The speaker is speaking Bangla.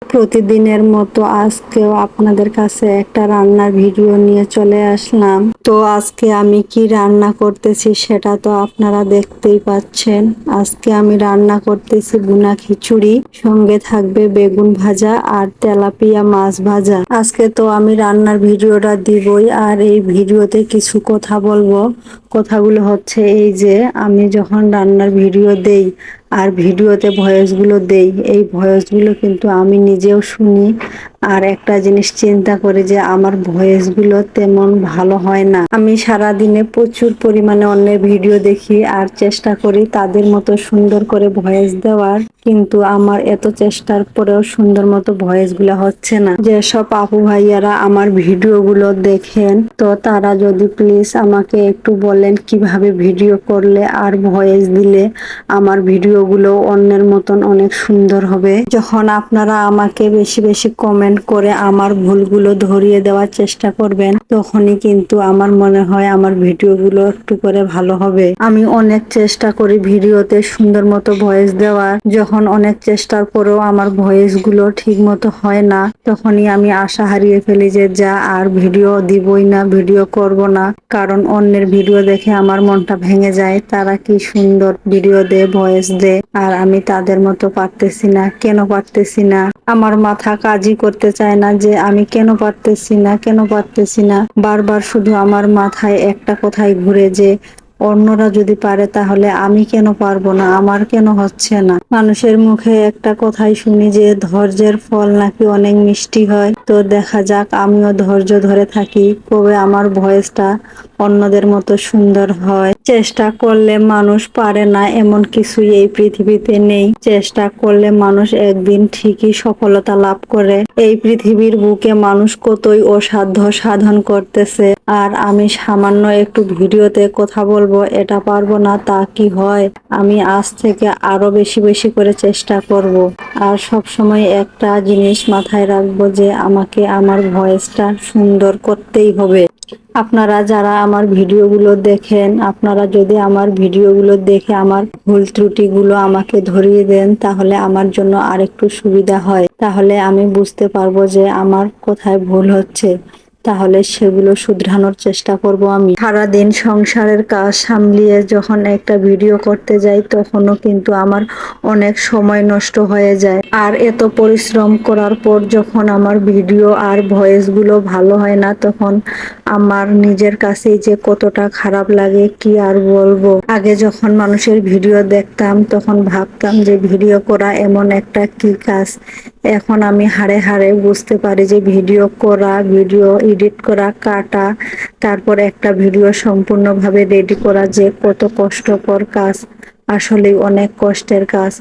প্রতিদিনের মতো আজকেও আপনাদের কাছে একটা রান্নার ভিডিও নিয়ে চলে আসলাম। তো আজকে আমি কি রান্না করতেছি সেটা তো আপনারা দেখতেই পাচ্ছেন। আজকে আমি রান্না করতেছি ভুনা খিচুড়ি, সঙ্গে থাকবে বেগুন ভাজা আর তেলাপিয়া মাছ ভাজা। আজকে তো আমি রান্নার ভিডিওটা দিবই, আর এই ভিডিওতে কিছু কথা বলবো। কথাগুলো হচ্ছে এই যে, আমি যখন রান্নার ভিডিও দেই আর ভিডিওতে ভয়েসগুলো দেই, এই ভয়েসগুলো কিন্তু আমি নিজেও শুনি আর একটা জিনিস চিন্তা করি যে আমার ভয়েসগুলো তেমন ভালো হয় না। আমি সারা দিনে প্রচুর পরিমাণে অন্যের ভিডিও দেখি আর চেষ্টা করি তাদের মতো সুন্দর করে ভয়েস দেওয়ার, কিন্তু আমার এত চেষ্টার পরেও সুন্দর মতো ভয়েসগুলো হচ্ছে না। যেসব আপু ভাইয়ারা আমার ভিডিওগুলো দেখেন, তো তারা যদি প্লিজ আমাকে একটু বলেন কিভাবে ভিডিও করলে আর ভয়েস দিলে আমার ভিডিওগুলো অন্যের মতন অনেক সুন্দর হবে। যখন আপনারা আমাকে বেশি বেশি কমেন্ট করে আমার ভুলগুলো ধরিয়ে দেওয়ার চেষ্টা করবেন, তখনই কিন্তু আমার মনে হয় আমার ভিডিওগুলো একটু করে ভালো হবে। আমি অনেক চেষ্টা করি ভিডিওতে সুন্দর মতো ভয়েস দেওয়ার, যখন অনেক চেষ্টার পরেও আমার ভয়েসগুলো ঠিক মতো হয় না, তখনই আমি আশা হারিয়ে ফেলি যে যা আর ভিডিও দিবই না, ভিডিও করব না। কারণ অন্যের ভিডিও দেখে আমার মনটা ভেঙে যায়, তারা কি সুন্দর ভিডিও দে, ভয়েস দে, আর আমি তাদের মতো পারতেছি না। কেন পারতেছি না? আমার মাথা কাজই করতে চায় না যে আমি কেন পারতেছি না, কেন পারতেছি না। বারবার শুধু আমার মাথায় একটা কথাই ঘুরে যে অন্যরা যদি পারে তাহলে আমি কেন পারবো না, আমার কেন হচ্ছে না। মানুষের মুখে একটা কথাই শুনি যে ধৈর্যের ফল নাকি অনেক মিষ্টি হয়। তো দেখা যাক, আমিও ধৈর্য ধরে থাকি, কবে আমার ভয়েসটা অন্যদের মতো সুন্দর হয়। চেষ্টা করলে মানুষ পারে না এমন কিছুই এই পৃথিবীতে নেই। চেষ্টা করলে মানুষ একদিন ঠিকই সফলতা লাভ করে। এই পৃথিবীর বুকে মানুষ কতই অসাধ্য সাধন করতেছে, আর আমি সামান্য একটু ভিডিওতে কথা বলবো, এটা পারবো না তা কি হয়? আমি আজ থেকে আরো বেশি বেশি করে চেষ্টা করব। আর সব সময় একটা জিনিস মাথায় রাখবো যে আমাকে আমার ভয়েসটা সুন্দর করতেই হবে। আপনারা যারা আমার ভিডিওগুলো দেখেন, আপনারা যদি আমার ভিডিওগুলো দেখে আমার ভুল ত্রুটিগুলো আমাকে ধরিয়ে দেন, তাহলে আমার জন্য আরেকটু সুবিধা হয়। তাহলে আমি বুঝতে পারবো যে আমার কোথায় ভুল হচ্ছে, তাহলে সেগুলো শুধরানোর চেষ্টা করব। আমি সারাদিন সংসারের কাজ সামলিয়ে যখন একটা ভিডিও করতে যাই, তখনও কিন্তু আমার অনেক সময় নষ্ট হয়ে যায়। আর এত পরিশ্রম করার পর যখন আমার ভিডিও আর ভয়েসগুলো ভালো হয় না, তখন আমার নিজের কাছেই যে কতটা খারাপ লাগে কি আর বলবো। আগে যখন মানুষের ভিডিও দেখতাম তখন ভাবতাম যে ভিডিও করা এমন একটা কি কাজ। এখন আমি হাড়ে হাড়ে বুঝতে পারি যে ভিডিও করা, ভিডিও এডিট করা, কাটা, তারপর একটা ভিডিও সম্পূর্ণভাবে রেডি করা যে কত কষ্টকর কাজ। আসলে অনেক কষ্টের কাজ।